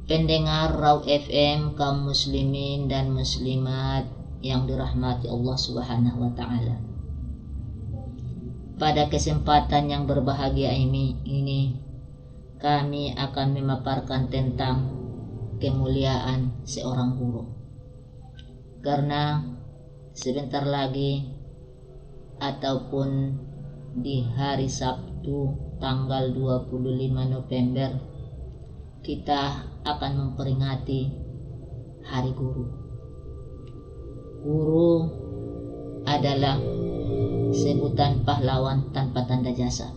pendengar Raw FM, kaum muslimin dan muslimat yang dirahmati Allah Subhanahu wa taala. Pada kesempatan yang berbahagia ini kami akan memaparkan tentang kemuliaan seorang guru. Karena sebentar lagi ataupun di hari Sabtu tanggal 25 November kita akan memperingati Hari Guru. Guru adalah sebutan pahlawan tanpa tanda jasa.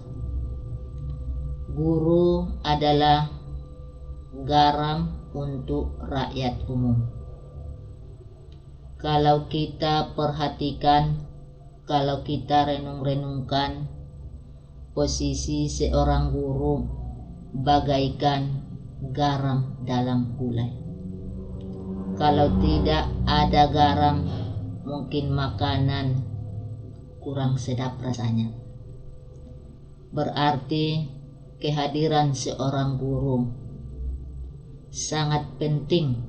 Guru adalah garam untuk rakyat umum. Kalau kita perhatikan, kalau kita renung-renungkan, posisi seorang guru bagaikan garam dalam gulai. Kalau tidak ada garam, mungkin makanan kurang sedap rasanya. Berarti kehadiran seorang guru sangat penting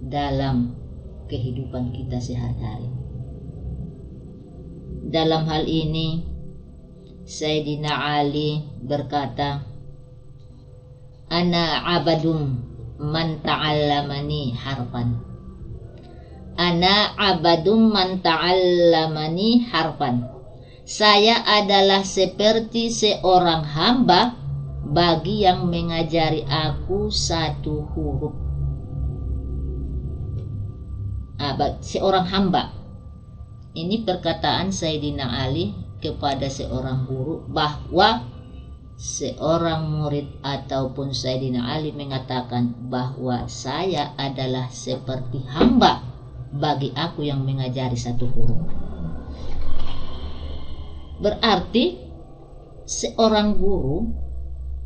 dalam kehidupan kita sehari-hari. Dalam hal ini Sayyidina Ali berkata, Ana abadum man ta'allamani harfan. Ana abadum man ta'allamani harfan. Saya adalah seperti seorang hamba bagi yang mengajari aku satu huruf. Seorang hamba. Ini perkataan Sayyidina Ali kepada seorang guru, bahwa seorang murid ataupun Sayyidina Ali mengatakan bahwa saya adalah seperti hamba bagi aku yang mengajari satu huruf. Berarti seorang guru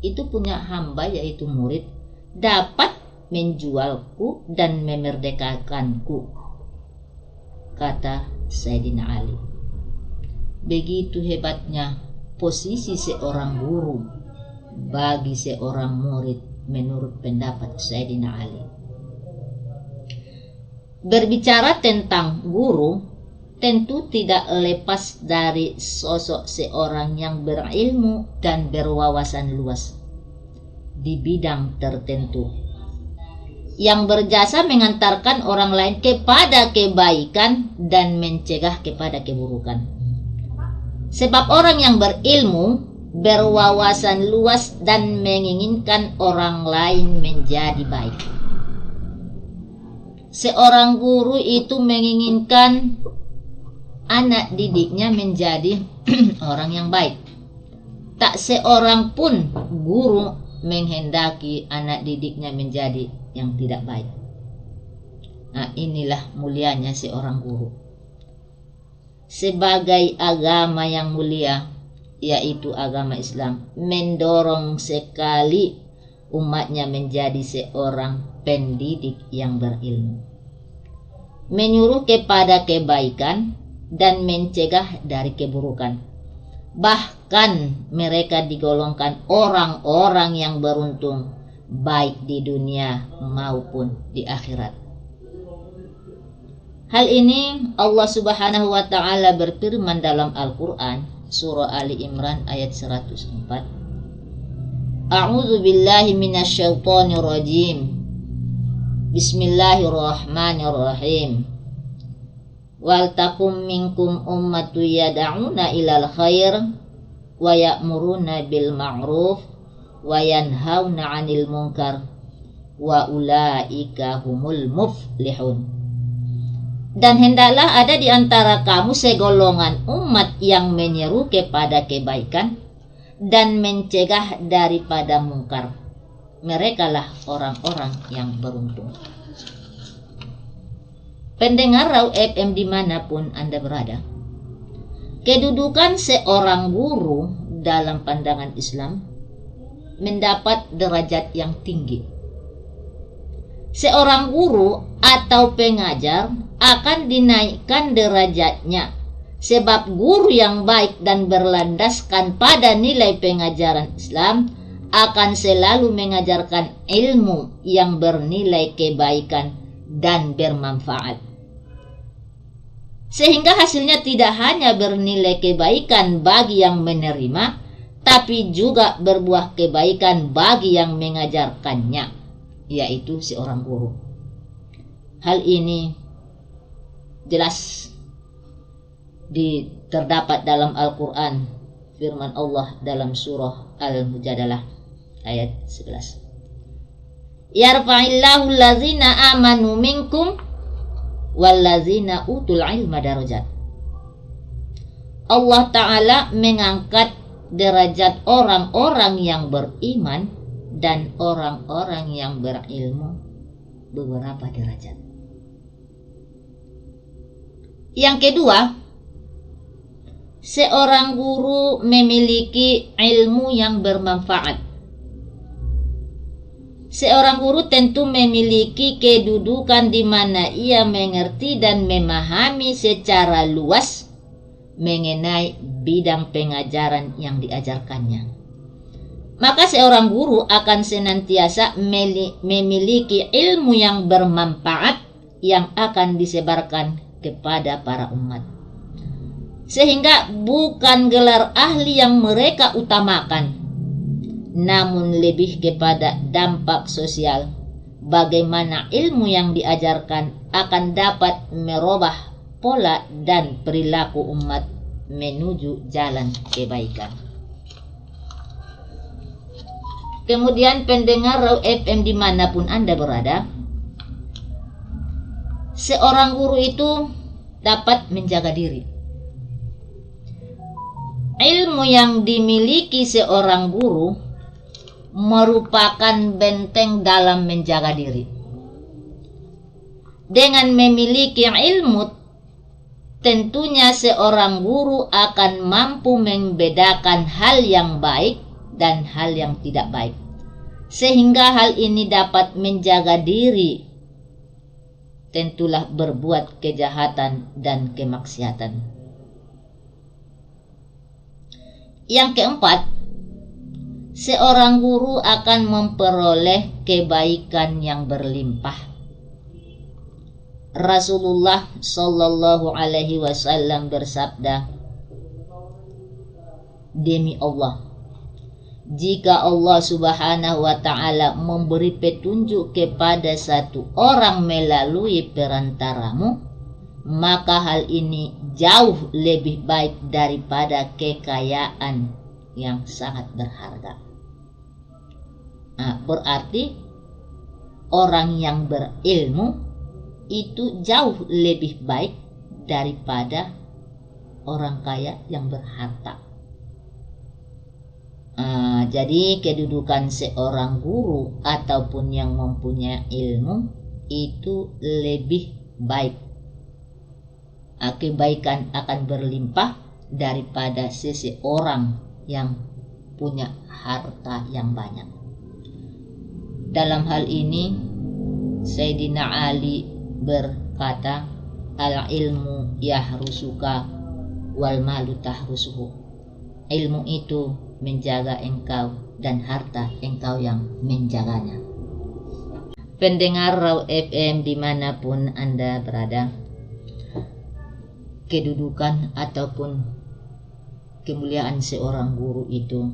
itu punya hamba, yaitu murid, dapat menjualku dan memerdekakanku, kata Sayyidina Ali. Begitu hebatnya posisi seorang guru bagi seorang murid menurut pendapat Sayyidina Ali. Berbicara tentang guru, tentu tidak lepas dari sosok seorang yang berilmu dan berwawasan luas di bidang tertentu, yang berjasa mengantarkan orang lain kepada kebaikan dan mencegah kepada keburukan. Sebab orang yang berilmu, berwawasan luas dan menginginkan orang lain menjadi baik. Seorang guru itu menginginkan anak didiknya menjadi orang yang baik. Tak seorang pun guru menghendaki anak didiknya menjadi yang tidak baik. Nah, inilah mulianya seorang guru. Sebagai agama yang mulia, yaitu agama Islam, mendorong sekali umatnya menjadi seorang pendidik yang berilmu, menyuruh kepada kebaikan dan mencegah dari keburukan. Bahkan mereka digolongkan orang-orang yang beruntung, baik di dunia maupun di akhirat. Hal ini Allah Subhanahu wa taala berfirman dalam Al-Qur'an, surah Ali Imran ayat 104. A'udzu billahi minasyaitonir rajim. Bismillahirrahmanirrahim. Wal takum minkum ummatu yad'una ilal khair wa ya'muruna bil ma'ruf wa yanhauna 'anil munkar wa ulaika humul muflihun. Dan hendaklah ada di antara kamu segolongan umat yang menyeru kepada kebaikan dan mencegah daripada mungkar. Merekalah orang-orang yang beruntung. Pendengar Raw FM dimanapun Anda berada, kedudukan seorang guru dalam pandangan Islam mendapat derajat yang tinggi. Seorang guru atau pengajar akan dinaikkan derajatnya, sebab guru yang baik dan berlandaskan pada nilai pengajaran Islam akan selalu mengajarkan ilmu yang bernilai kebaikan dan bermanfaat. Sehingga hasilnya tidak hanya bernilai kebaikan bagi yang menerima, tapi juga berbuah kebaikan bagi yang mengajarkannya, yaitu seorang guru. Hal ini jelas terdapat dalam Al-Quran, firman Allah dalam surah Al-Mujadalah ayat 11. Yarfa'illahu allazina amanu minkum wallazina utul ilma darajat. Allah Ta'ala mengangkat derajat orang-orang yang beriman dan orang-orang yang berilmu beberapa derajat. Yang kedua, seorang guru memiliki ilmu yang bermanfaat. Seorang guru tentu memiliki kedudukan di mana ia mengerti dan memahami secara luas mengenai bidang pengajaran yang diajarkannya. Maka seorang guru akan senantiasa memiliki ilmu yang bermanfaat yang akan disebarkan kepada para umat. Sehingga bukan gelar ahli yang mereka utamakan, namun lebih kepada dampak sosial, bagaimana ilmu yang diajarkan akan dapat merubah pola dan perilaku umat menuju jalan kebaikan. Kemudian pendengar Raw FM dimanapun Anda berada, seorang guru itu dapat menjaga diri. Ilmu yang dimiliki seorang guru merupakan benteng dalam menjaga diri. Dengan memiliki ilmu, tentunya seorang guru akan mampu membedakan hal yang baik dan hal yang tidak baik, sehingga hal ini dapat menjaga diri, tentulah berbuat kejahatan dan kemaksiatan. Yang keempat, seorang guru akan memperoleh kebaikan yang berlimpah. Rasulullah Shallallahu Alaihi Wasallam bersabda, demi Allah, jika Allah Subhanahu Wa Taala memberi petunjuk kepada satu orang melalui perantaramu, maka hal ini jauh lebih baik daripada kekayaan yang sangat berharga. Berarti orang yang berilmu itu jauh lebih baik daripada orang kaya yang berharta. Jadi kedudukan seorang guru ataupun yang mempunyai ilmu itu lebih baik. Kebaikan akan berlimpah daripada seseorang yang punya harta yang banyak. Dalam hal ini Sayyidina Ali berkata, al-ilmu yahrusuka wal malu tahrusuhu. Ilmu itu menjaga engkau dan harta engkau yang menjaganya. Pendengar Raw FM dimanapun Anda berada, kedudukan ataupun kemuliaan seorang guru itu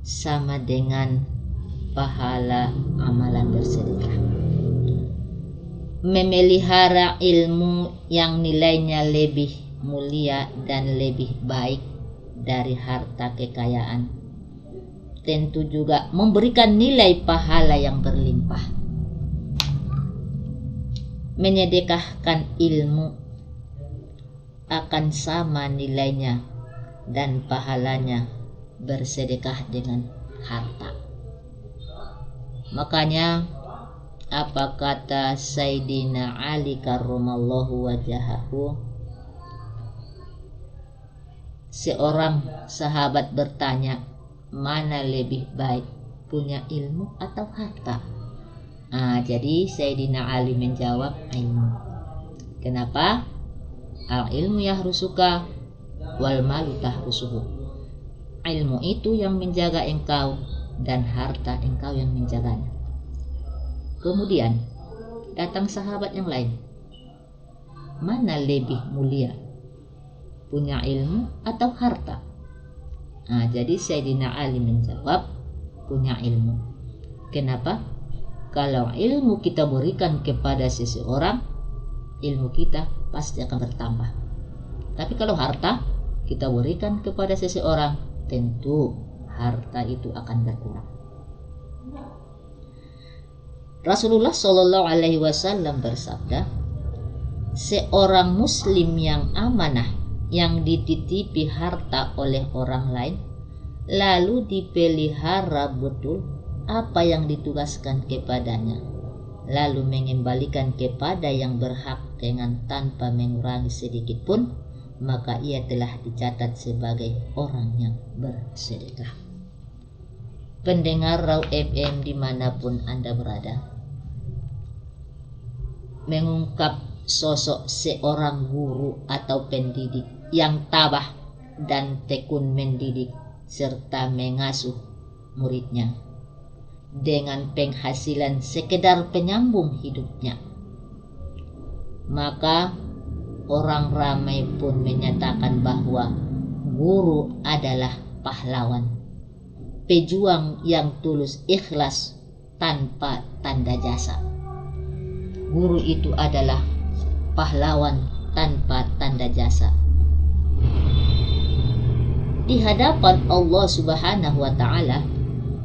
sama dengan pahala amalan bersedekah. Memelihara ilmu yang nilainya lebih mulia dan lebih baik dari harta kekayaan tentu juga memberikan nilai pahala yang berlimpah. Menyedekahkan ilmu akan sama nilainya dan pahalanya bersedekah dengan harta. Makanya apa kata Sayyidina Ali karramallahu wajahahu, seorang sahabat bertanya, mana lebih baik, punya ilmu atau harta? Jadi Sayyidina Ali menjawab, ilmu. Kenapa? Al ilmu yahrusuka wal malu tahrusuhu. ilmu itu yang menjaga engkau dan harta engkau yang menjaganya. Kemudian datang sahabat yang lain. Mana lebih mulia? Punya ilmu atau harta? Jadi Sayyidina Ali menjawab, punya ilmu. Kenapa? Kalau ilmu kita berikan kepada seseorang, ilmu kita pasti akan bertambah. Tapi kalau harta kita berikan kepada seseorang, tentu harta itu akan berkurang. Rasulullah Shallallahu Alaihi Wasallam bersabda, seorang muslim yang amanah, yang dititipi harta oleh orang lain, lalu dipelihara betul apa yang ditugaskan kepadanya, lalu mengembalikan kepada yang berhak dengan tanpa mengurangi sedikit pun, maka ia telah dicatat sebagai orang yang bersedekah. Pendengar Raw FM dimanapun Anda berada, mengungkap sosok seorang guru atau pendidik yang tabah dan tekun mendidik serta mengasuh muridnya dengan penghasilan sekedar penyambung hidupnya, maka orang ramai pun menyatakan bahwa guru adalah pahlawan, pejuang yang tulus ikhlas tanpa tanda jasa. Guru itu adalah pahlawan tanpa tanda jasa. Di hadapan Allah Subhanahu wa Ta'ala,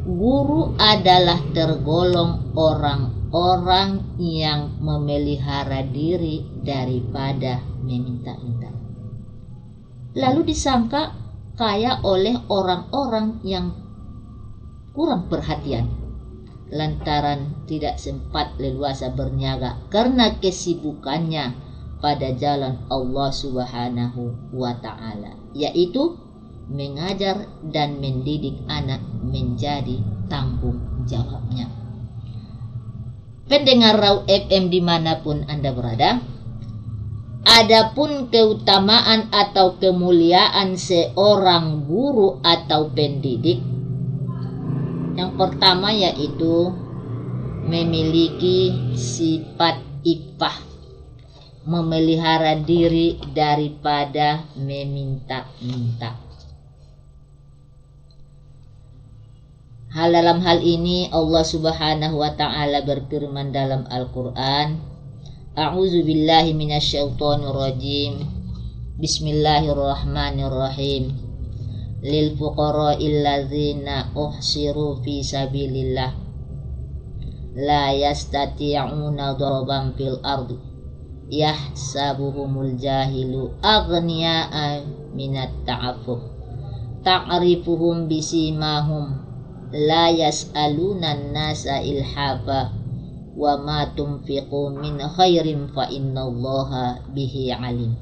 guru adalah tergolong orang-orang yang memelihara diri daripada meminta-minta. Lalu disangka kaya oleh orang-orang yang kurang perhatian lantaran tidak sempat leluasa berniaga karena kesibukannya pada jalan Allah Subhanahu wa Ta'ala, yaitu mengajar dan mendidik anak menjadi tanggung jawabnya. Pendengar Raw FM dimanapun Anda berada, adapun keutamaan atau kemuliaan seorang guru atau pendidik, yang pertama yaitu memiliki sifat iffah, memelihara diri daripada meminta-minta. Dalam hal ini Allah Subhanahu wa Ta'ala berfirman dalam Al-Qur'an, A'udzu billahi minasyaitonir rajim. Bismillahirrahmanirrahim. Lil fuqara'il ladzina uhsiru fi sabilillah la yastati'una darban fil ardi yahsabuhumul jahilu aghniya'a minat ta'affuf ta'rifuhum bisimahum la yas'alunan nasa ilhafa wa ma tunfiqu min khairin fa innallaha bihi alim.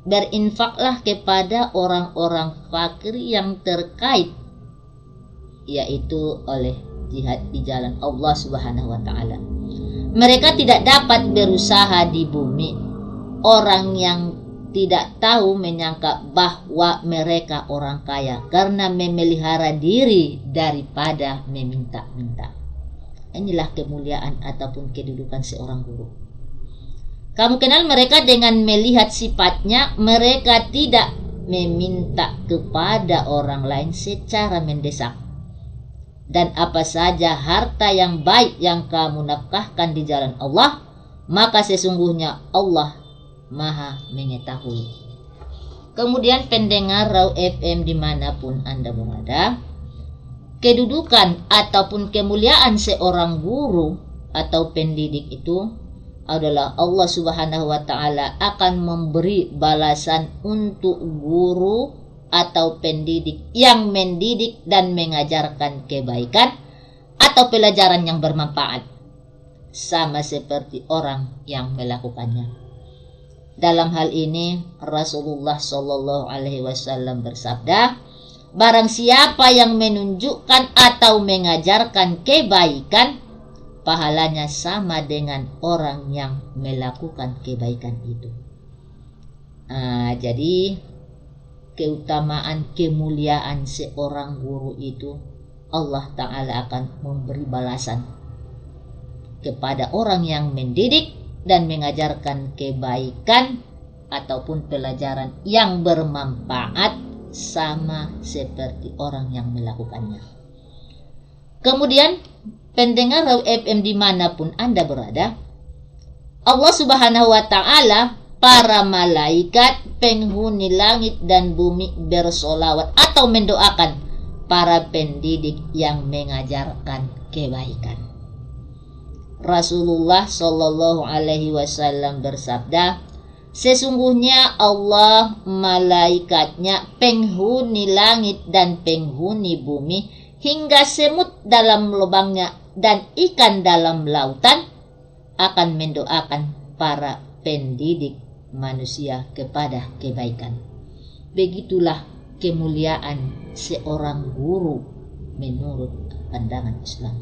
Berinfaklah kepada orang-orang fakir yang terkait, yaitu oleh jihad di jalan Allah Subhanahu wa Ta'ala. Mereka tidak dapat berusaha di bumi. Orang yang tidak tahu menyangka bahwa mereka orang kaya karena memelihara diri daripada meminta-minta. Inilah kemuliaan ataupun kedudukan seorang guru. Kamu kenal mereka dengan melihat sifatnya, mereka tidak meminta kepada orang lain secara mendesak. Dan apa saja harta yang baik yang kamu nafkahkan di jalan Allah, maka sesungguhnya Allah Maha mengetahui. Kemudian pendengar Raw FM dimanapun Anda berada, kedudukan ataupun kemuliaan seorang guru atau pendidik itu adalah Allah Subhanahu wa Ta'ala akan memberi balasan untuk guru atau pendidik yang mendidik dan mengajarkan kebaikan atau pelajaran yang bermanfaat, sama seperti orang yang melakukannya. Dalam hal ini Rasulullah Shallallahu Alaihi Wasallam bersabda, barang siapa yang menunjukkan atau mengajarkan kebaikan, pahalanya sama dengan orang yang melakukan kebaikan itu. Jadi keutamaan, kemuliaan seorang guru itu, Allah Ta'ala akan memberi balasan kepada orang yang mendidik dan mengajarkan kebaikan ataupun pelajaran yang bermanfaat sama seperti orang yang melakukannya. Kemudian pendengar Raw FM dimanapun Anda berada, Allah Subhanahu wa Ta'ala, para malaikat, penghuni langit dan bumi bersolawat atau mendoakan para pendidik yang mengajarkan kebaikan. Rasulullah Shallallahu Alaihi Wasallam bersabda, sesungguhnya Allah, malaikatnya, penghuni langit dan penghuni bumi, hingga semut dalam lubangnya dan ikan dalam lautan akan mendoakan para pendidik manusia kepada kebaikan. Begitulah kemuliaan seorang guru menurut pandangan Islam.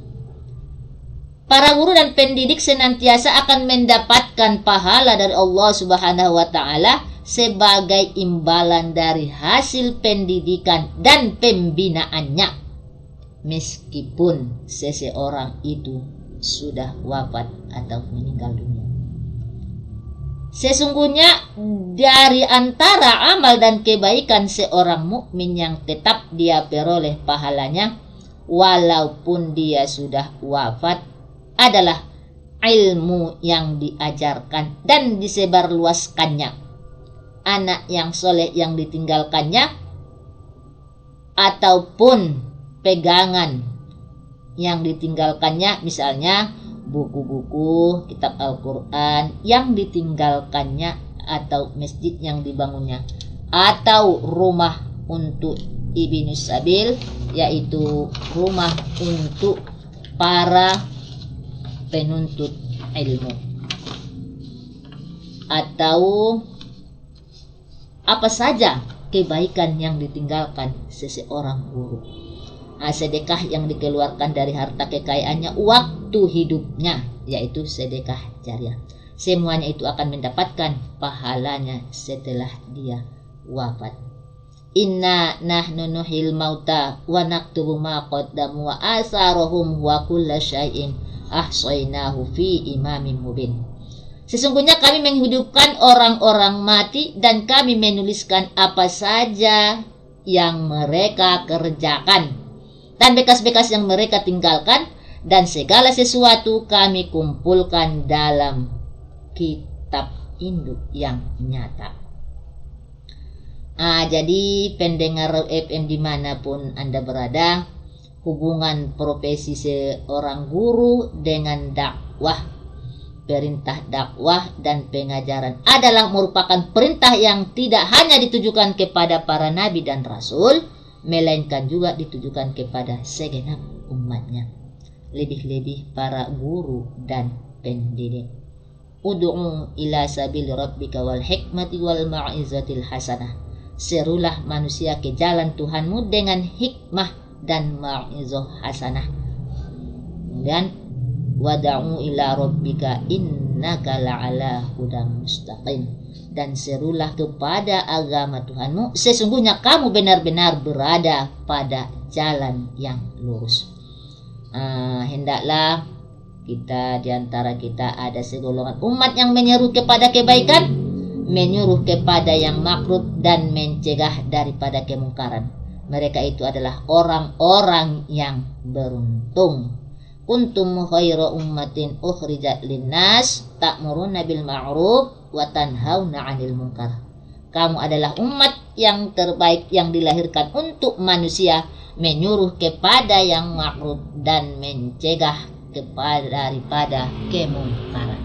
Para guru dan pendidik senantiasa akan mendapatkan pahala dari Allah Subhanahu wa Ta'ala sebagai imbalan dari hasil pendidikan dan pembinaannya, meskipun seseorang itu sudah wafat atau meninggal dunia. Sesungguhnya dari antara amal dan kebaikan seorang mukmin yang tetap dia peroleh pahalanya walaupun dia sudah wafat adalah ilmu yang diajarkan dan disebarluaskannya, anak yang soleh yang ditinggalkannya, ataupun pegangan yang ditinggalkannya, misalnya buku-buku, kitab Al-Quran yang ditinggalkannya, atau masjid yang dibangunnya, atau rumah untuk ibnus sabil, yaitu rumah untuk para penuntut ilmu, atau apa saja kebaikan yang ditinggalkan seseorang guru. Sedekah yang dikeluarkan dari harta kekayaannya waktu hidupnya, yaitu sedekah jariah. Semuanya itu akan mendapatkan pahalanya setelah dia wafat. Inna nahnu nuhil mauta wa naktubu ma qaddamu wa asarahum wa kulla syai'in ahsaynahu fi imamin mubin. Sesungguhnya kami menghidupkan orang-orang mati dan kami menuliskan apa saja yang mereka kerjakan dan bekas-bekas yang mereka tinggalkan, dan segala sesuatu kami kumpulkan dalam kitab induk yang nyata. Jadi pendengar FM dimanapun Anda berada, hubungan profesi seorang guru dengan dakwah, perintah dakwah dan pengajaran adalah merupakan perintah yang tidak hanya ditujukan kepada para nabi dan rasul, melainkan juga ditujukan kepada segenap umatnya, lebih-lebih para guru dan pendidik. Ud'u ila sabil rabbika wal hikmati wal ma'izatil hasanah. Serulah manusia ke jalan Tuhanmu dengan hikmah dan ma'izah hasanah. Dan wada'u ila rabbika innaka la'ala hudam mustaqim. Dan serulah kepada agama Tuhanmu, sesungguhnya kamu benar-benar berada pada jalan yang lurus. Hendaklah kita diantara kita ada segolongan umat yang menyeru kepada kebaikan, menyuruh kepada yang makruf dan mencegah daripada kemungkaran. Mereka itu adalah orang-orang yang beruntung. Kuntum khairu ummatin ukhrijat linnas ta'muruna bil ma'ruf wa tanhauna 'anil munkar. Kamu adalah umat yang terbaik yang dilahirkan untuk manusia, menyuruh kepada yang ma'ruf dan mencegah daripada kemungkaran.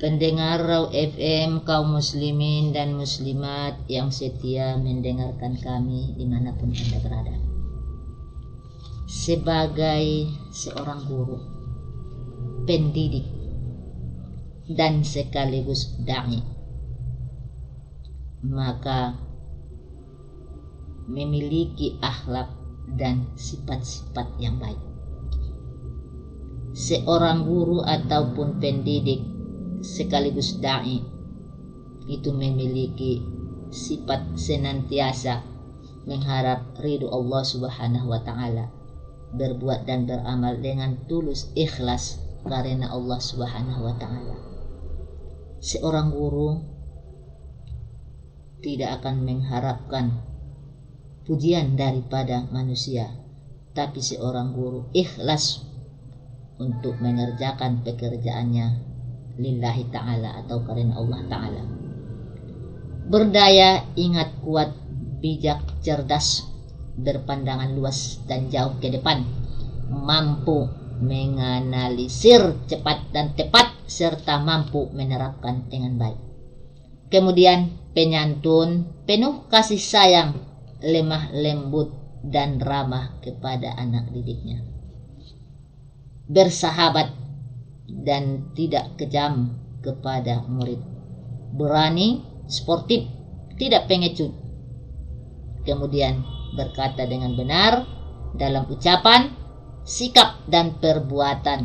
Pendengar Raw FM, kaum muslimin dan muslimat yang setia mendengarkan kami dimanapun Anda berada. Sebagai seorang guru, pendidik, dan sekaligus da'i, maka memiliki akhlak dan sifat-sifat yang baik. Seorang guru ataupun pendidik sekaligus da'i itu memiliki sifat senantiasa mengharap ridho Allah Subhanahu wa taala, berbuat dan beramal dengan tulus ikhlas karena Allah Subhanahu wa taala. Seorang guru tidak akan mengharapkan pujian daripada manusia, tapi seorang guru ikhlas untuk mengerjakan pekerjaannya lillahi ta'ala atau karena Allah ta'ala. Berdaya, ingat, kuat, bijak, cerdas, berpandangan luas dan jauh ke depan, mampu menganalisir cepat dan tepat, serta mampu menerapkan dengan baik. Kemudian penyantun, penuh kasih sayang, lemah lembut dan ramah kepada anak didiknya. Bersahabat dan tidak kejam kepada murid. Berani, sportif, tidak pengecut. Kemudian berkata dengan benar dalam ucapan, sikap dan perbuatan,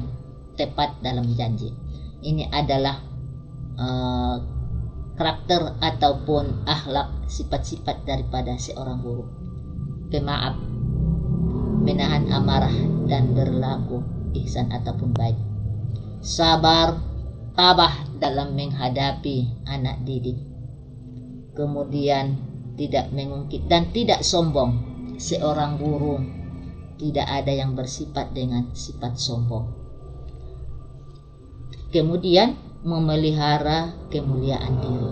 tepat dalam janji. Ini adalah karakter ataupun akhlak, sifat-sifat daripada seorang guru. Pemaaf, menahan amarah dan berlaku ihsan ataupun baik. Sabar, tabah dalam menghadapi anak didik. Kemudian tidak mengungkit dan tidak sombong. Seorang guru tidak ada yang bersifat dengan sifat sombong. Kemudian memelihara kemuliaan diri,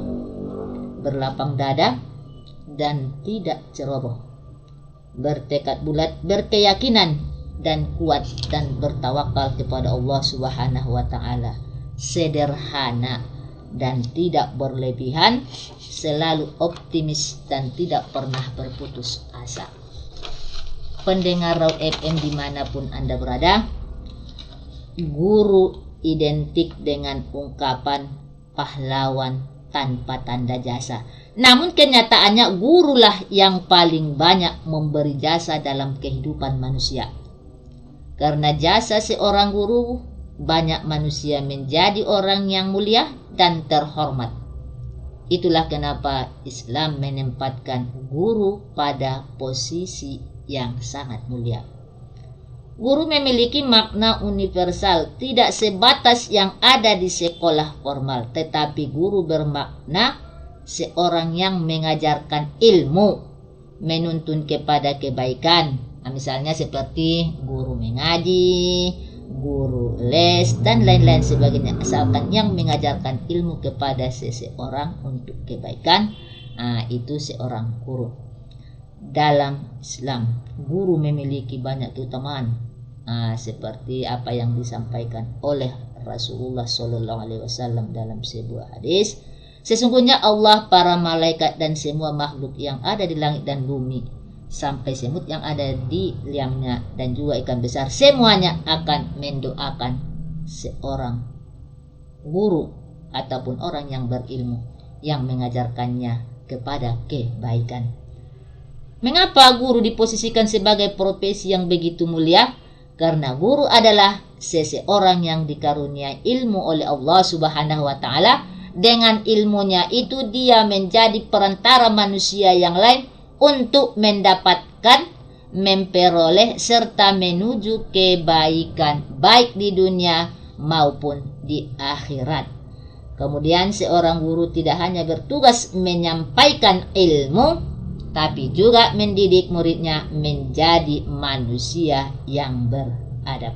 berlapang dada dan tidak ceroboh, bertekad bulat, berkeyakinan dan kuat dan bertawakal kepada Allah Subhanahu wa taala, sederhana dan tidak berlebihan, selalu optimis dan tidak pernah berputus asa. Pendengar Raud FM dimanapun Anda berada, guru identik dengan ungkapan pahlawan tanpa tanda jasa. Namun kenyataannya gurulah yang paling banyak memberi jasa dalam kehidupan manusia. Karena jasa seorang guru, banyak manusia menjadi orang yang mulia dan terhormat. Itulah kenapa Islam menempatkan guru pada posisi yang sangat mulia. Guru memiliki makna universal, tidak sebatas yang ada di sekolah formal, tetapi guru bermakna seorang yang mengajarkan ilmu, menuntun kepada kebaikan. Nah, misalnya seperti guru mengaji, guru les, dan lain-lain sebagainya. Asalkan yang mengajarkan ilmu kepada seseorang untuk kebaikan, itu seorang guru. Dalam Islam, guru memiliki banyak keutamaan. Seperti apa yang disampaikan oleh Rasulullah SAW dalam sebuah hadis, sesungguhnya Allah, para malaikat dan semua makhluk yang ada di langit dan bumi, sampai semut yang ada di liangnya dan juga ikan besar, semuanya akan mendoakan seorang guru ataupun orang yang berilmu yang mengajarkannya kepada kebaikan. Mengapa guru diposisikan sebagai profesi yang begitu mulia? Karena guru adalah seseorang yang dikaruniai ilmu oleh Allah Subhanahu wa taala. Dengan ilmunya itu dia menjadi perantara manusia yang lain untuk mendapatkan, memperoleh serta menuju kebaikan baik di dunia maupun di akhirat. Kemudian seorang guru tidak hanya bertugas menyampaikan ilmu, tapi juga mendidik muridnya menjadi manusia yang beradab.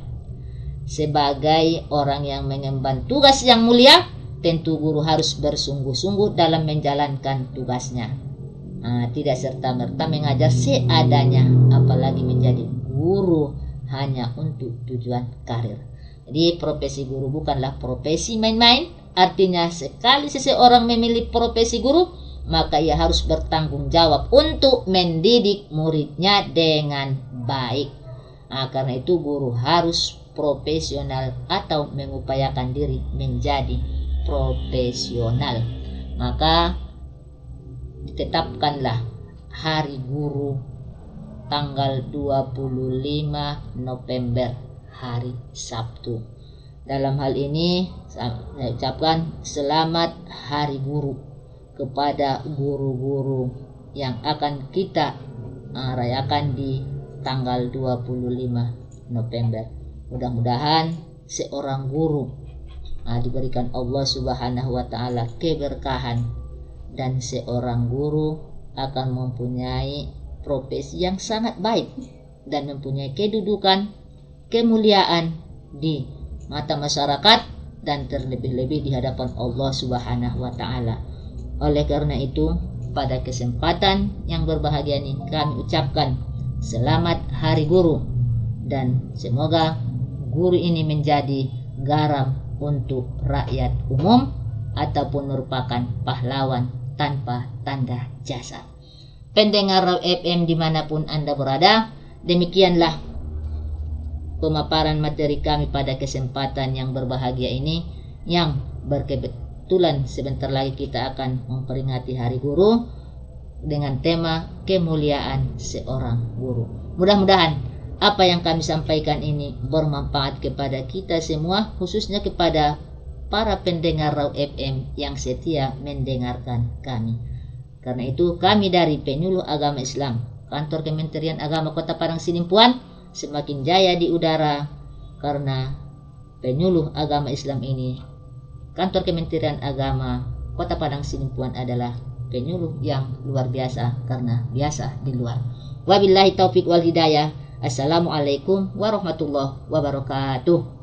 Sebagai orang yang mengemban tugas yang mulia, tentu guru harus bersungguh-sungguh dalam menjalankan tugasnya. Tidak serta-merta mengajar seadanya, apalagi menjadi guru hanya untuk tujuan karir. Jadi profesi guru bukanlah profesi main-main. Artinya sekali seseorang memilih profesi guru, maka ia harus bertanggung jawab untuk mendidik muridnya dengan baik. Karena itu guru harus profesional atau mengupayakan diri menjadi profesional. Maka ditetapkanlah hari guru tanggal 25 November, hari Sabtu. Dalam hal ini saya ucapkan selamat Hari Guru kepada guru-guru yang akan kita rayakan di tanggal 25 November. Mudah-mudahan seorang guru diberikan Allah Subhanahu wa taala keberkahan, dan seorang guru akan mempunyai profesi yang sangat baik dan mempunyai kedudukan, kemuliaan di mata masyarakat dan terlebih-lebih di hadapan Allah Subhanahu wa taala. Oleh karena itu, pada kesempatan yang berbahagia ini kami ucapkan selamat Hari Guru, dan semoga guru ini menjadi garam untuk rakyat umum ataupun merupakan pahlawan tanpa tanda jasa. Pendengar Raw FM dimanapun Anda berada, demikianlah pemaparan materi kami pada kesempatan yang berbahagia ini, yang berkebetulan sebentar lagi kita akan memperingati Hari Guru dengan tema kemuliaan seorang guru. Mudah-mudahan apa yang kami sampaikan ini bermanfaat kepada kita semua, khususnya kepada para pendengar Raw FM yang setia mendengarkan kami. Karena itu kami dari Penyuluh Agama Islam, Kantor Kementerian Agama Kota Padang Sidimpuan, semakin jaya di udara karena Penyuluh Agama Islam ini, Kantor Kementerian Agama Kota Padang Sidimpuan adalah penyuluh yang luar biasa karena biasa di luar. Wabillahi taufik wal hidayah. Assalamualaikum warahmatullahi wabarakatuh.